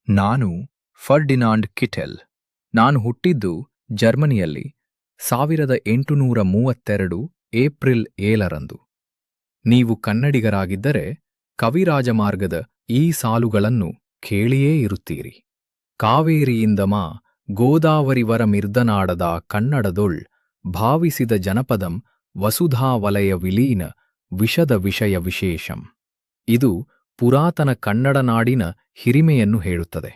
ನಾನು Ferdinand Kittel. ನಾನು ಹುಟ್ಟಿದ್ದು ಜರ್ಮನಿಯಲ್ಲಿ 1832 ಏಪ್ರಿಲ್ 7ರಂದು. ನೀವು ಕನ್ನಡಿಗರಾಗಿದ್ದರೆ ಕವಿರಾಜಮಾರ್ಗದ ಈ ಸಾಲುಗಳನ್ನು ಕೇಳಿಯೇ ಇರುತ್ತೀರಿ. ಕಾವೇರಿಯಿಂದ ಮಾ ಗೋದಾವರಿವರಮಿರ್ದನಾಡದ ಕನ್ನಡದೊಳ್ ಭಾವಿಸಿದ ಜನಪದಂ ವಸುಧಾವಲಯ ವಿಲೀನ ವಿಷದ ವಿಷಯ ವಿಶೇಷಂ. ಇದು ಪುರಾತನ ಕನ್ನಡ ನಾಡಿನ ಹಿರಿಮೆಯನ್ನು ಹೇಳುತ್ತದೆ.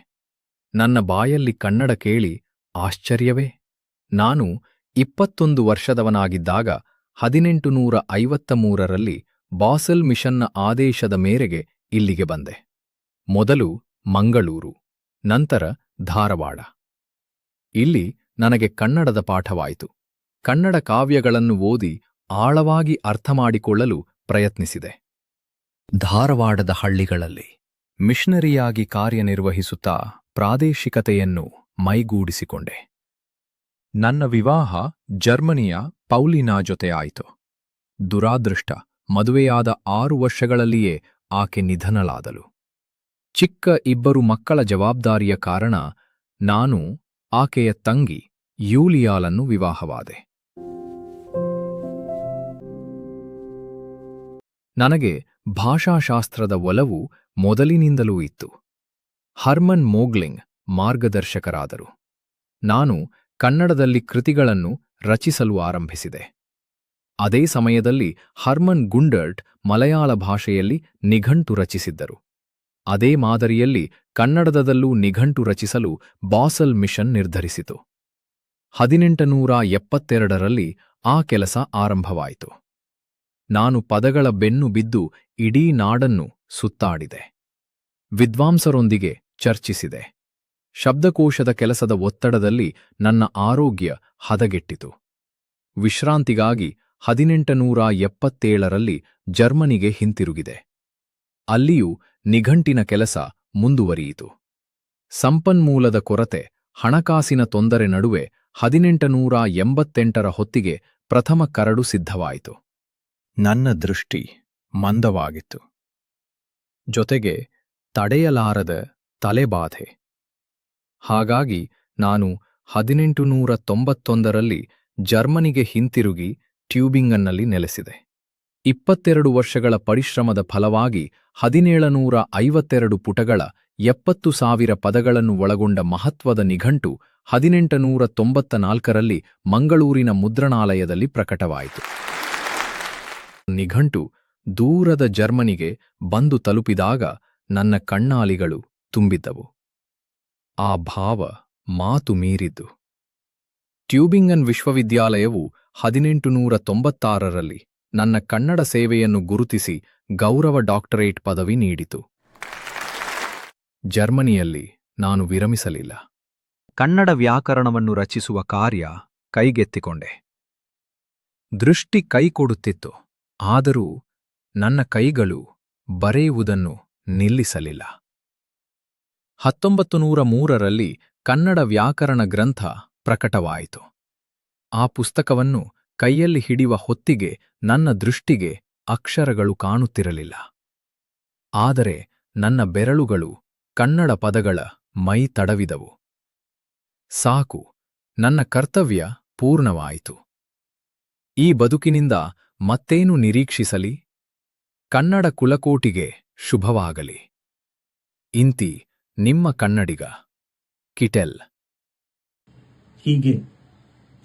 ನನ್ನ ಬಾಯಲ್ಲಿ ಕನ್ನಡ ಕೇಳಿ ಆಶ್ಚರ್ಯವೇ. ನಾನು 21 ವರ್ಷದವನಾಗಿದ್ದಾಗ 1853ರಲ್ಲಿ ಬಾಸೆಲ್ ಮಿಷನ್ನ ಆದೇಶದ ಮೇರೆಗೆ ಇಲ್ಲಿಗೆ ಬಂದೆ. ಮೊದಲು ಮಂಗಳೂರು, ನಂತರ ಧಾರವಾಡ. ಇಲ್ಲಿ ನನಗೆ ಕನ್ನಡದ ಪಾಠವಾಯಿತು. ಕನ್ನಡ ಕಾವ್ಯಗಳನ್ನು ಓದಿ ಆಳವಾಗಿ ಅರ್ಥಮಾಡಿಕೊಳ್ಳಲು ಪ್ರಯತ್ನಿಸಿದೆ. ಧಾರವಾಡದ ಹಳ್ಳಿಗಳಲ್ಲಿ ಮಿಷನರಿಯಾಗಿ ಕಾರ್ಯನಿರ್ವಹಿಸುತ್ತಾ ಪ್ರಾದೇಶಿಕತೆಯನ್ನು ಮೈಗೂಡಿಸಿಕೊಂಡೆ. ನನ್ನ ವಿವಾಹ ಜರ್ಮನಿಯ ಪೌಲಿನಾ ಜೊತೆ ಆಯಿತು. ದುರಾದೃಷ್ಟ, ಮದುವೆಯಾದ 6 ವರ್ಷಗಳಲ್ಲಿಯೇ ಆಕೆ ನಿಧನಳಾದಳು. ಚಿಕ್ಕ 2 ಮಕ್ಕಳ ಜವಾಬ್ದಾರಿಯ ಕಾರಣ ನಾನು ಆಕೆಯ ತಂಗಿ ಯೂಲಿಯಾಳನ್ನು ವಿವಾಹವಾದೆ. ನನಗೆ ಭಾಷಾಶಾಸ್ತ್ರದ ಒಲವು ಮೊದಲಿನಿಂದಲೂ ಇತ್ತು. ಹರ್ಮನ್ ಮೋಗ್ಲಿಂಗ್ ಮಾರ್ಗದರ್ಶಕರಾದರು. ನಾನು ಕನ್ನಡದಲ್ಲಿ ಕೃತಿಗಳನ್ನು ರಚಿಸಲು ಆರಂಭಿಸಿದೆ. ಅದೇ ಸಮಯದಲ್ಲಿ ಹರ್ಮನ್ ಗುಂಡರ್ಟ್ ಮಲಯಾಳ ಭಾಷೆಯಲ್ಲಿ ನಿಘಂಟು ರಚಿಸಿದ್ದರು. ಅದೇ ಮಾದರಿಯಲ್ಲಿ ಕನ್ನಡದಲ್ಲೂ ನಿಘಂಟು ರಚಿಸಲು ಬಾಸೆಲ್ ಮಿಷನ್ ನಿರ್ಧರಿಸಿತು. 1872ರಲ್ಲಿ ಆ ಕೆಲಸ ಆರಂಭವಾಯಿತು. ನಾನು ಪದಗಳ ಬೆನ್ನು ಬಿದ್ದು ಇಡೀ ನಾಡನ್ನು ಸುತ್ತಾಡಿದೆ. ವಿದ್ವಾಂಸರೊಂದಿಗೆ ಚರ್ಚಿಸಿದೆ. ಶಬ್ದಕೋಶದ ಕೆಲಸದ ಒತ್ತಡದಲ್ಲಿ ನನ್ನ ಆರೋಗ್ಯ ಹದಗೆಟ್ಟಿತು. ವಿಶ್ರಾಂತಿಗಾಗಿ 1877ರಲ್ಲಿ ಜರ್ಮನಿಗೆ ಹಿಂತಿರುಗಿದೆ. ಅಲ್ಲಿಯೂ ನಿಘಂಟಿನ ಕೆಲಸ ಮುಂದುವರಿಯಿತು. ಸಂಪನ್ಮೂಲದ ಕೊರತೆ, ಹಣಕಾಸಿನ ತೊಂದರೆ ನಡುವೆ 1888ರ ಹೊತ್ತಿಗೆ ಪ್ರಥಮ ಕರಡು ಸಿದ್ಧವಾಯಿತು. ನನ್ನ ದೃಷ್ಟಿ ಮಂದವಾಗಿತ್ತು. ಜೊತೆಗೆ ತಡೆಯಲಾರದ ತಲೆಬಾಧೆ. ಹಾಗಾಗಿ ನಾನು 1891ರಲ್ಲಿ ಜರ್ಮನಿಗೆ ಹಿಂತಿರುಗಿ ಟ್ಯೂಬಿಂಗನ್ನಲ್ಲಿ ನೆಲೆಸಿದೆ. 22 ವರ್ಷಗಳ ಪರಿಶ್ರಮದ ಫಲವಾಗಿ 1752 ಪುಟಗಳ 70,000 ಪದಗಳನ್ನು ಒಳಗೊಂಡ ಮಹತ್ವದ ನಿಘಂಟು 1894ರಲ್ಲಿ ಮಂಗಳೂರಿನ ಮುದ್ರಣಾಲಯದಲ್ಲಿ ಪ್ರಕಟವಾಯಿತು. ನಿಘಂಟು ದೂರದ ಜರ್ಮನಿಗೆ ಬಂದು ತಲುಪಿದಾಗ ನನ್ನ ಕಣ್ಣಾಲಿಗಳು ತುಂಬಿದ್ದವು. ಆ ಭಾವ ಮಾತು ಮೀರಿದ್ದು. ಟ್ಯೂಬಿಂಗನ್ ವಿಶ್ವವಿದ್ಯಾಲಯವು 1896ರಲ್ಲಿ ನನ್ನ ಕನ್ನಡ ಸೇವೆಯನ್ನು ಗುರುತಿಸಿ ಗೌರವ ಡಾಕ್ಟರೇಟ್ ಪದವಿ ನೀಡಿತು. ಜರ್ಮನಿಯಲ್ಲಿ ನಾನು ವಿರಮಿಸಲಿಲ್ಲ. ಕನ್ನಡ ವ್ಯಾಕರಣವನ್ನು ರಚಿಸುವ ಕಾರ್ಯ ಕೈಗೆತ್ತಿಕೊಂಡೆ. ದೃಷ್ಟಿ ಕೈಕೊಡುತ್ತಿತ್ತು. ಆದರೂ ನನ್ನ ಕೈಗಳು ಬರೆಯುವುದನ್ನು ನಿಲ್ಲಿಸಲಿಲ್ಲ. 1903ರಲ್ಲಿ ಕನ್ನಡ ವ್ಯಾಕರಣ ಗ್ರಂಥ ಪ್ರಕಟವಾಯಿತು. ಆ ಪುಸ್ತಕವನ್ನು ಕೈಯಲ್ಲಿ ಹಿಡಿಯುವ ಹೊತ್ತಿಗೆ ನನ್ನ ದೃಷ್ಟಿಗೆ ಅಕ್ಷರಗಳು ಕಾಣುತ್ತಿರಲಿಲ್ಲ. ಆದರೆ ನನ್ನ ಬೆರಳುಗಳು ಕನ್ನಡ ಪದಗಳ ಮೈ ತಡವಿದವು. ಸಾಕು, ನನ್ನ ಕರ್ತವ್ಯ ಪೂರ್ಣವಾಯಿತು. ಈ ಬದುಕಿನಿಂದ ಮತ್ತೇನು ನಿರೀಕ್ಷಿಸಲಿ? ಕನ್ನಡ ಕುಲಕೋಟಿಗೆ ಶುಭವಾಗಲಿ. ಇಂತಿ ನಿಮ್ಮ ಕನ್ನಡಿಗ ಕಿಟೆಲ್. ಹೀಗೆ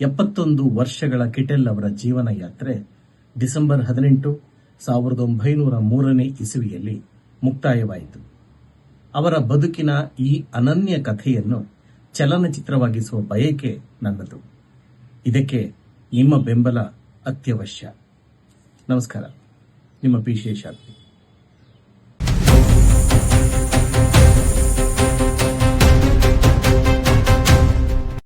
71 ವರ್ಷಗಳ ಕಿಟೆಲ್ ಅವರ ಜೀವನ ಯಾತ್ರೆ ಡಿಸೆಂಬರ್ 18, 1903ನೇ ಇಸವಿಯಲ್ಲಿ ಮುಕ್ತಾಯವಾಯಿತು. ಅವರ ಬದುಕಿನ ಈ ಅನನ್ಯ ಕಥೆಯನ್ನು ಚಲನಚಿತ್ರವಾಗಿಸುವ ಬಯಕೆ ನನ್ನದು. ಇದಕ್ಕೆ ನಿಮ್ಮ ಬೆಂಬಲ ಅತ್ಯವಶ್ಯ. ನಮಸ್ಕಾರ, ನಿಮ್ಮ ಪಿ. ಶೇಷಾದ್ರಿ.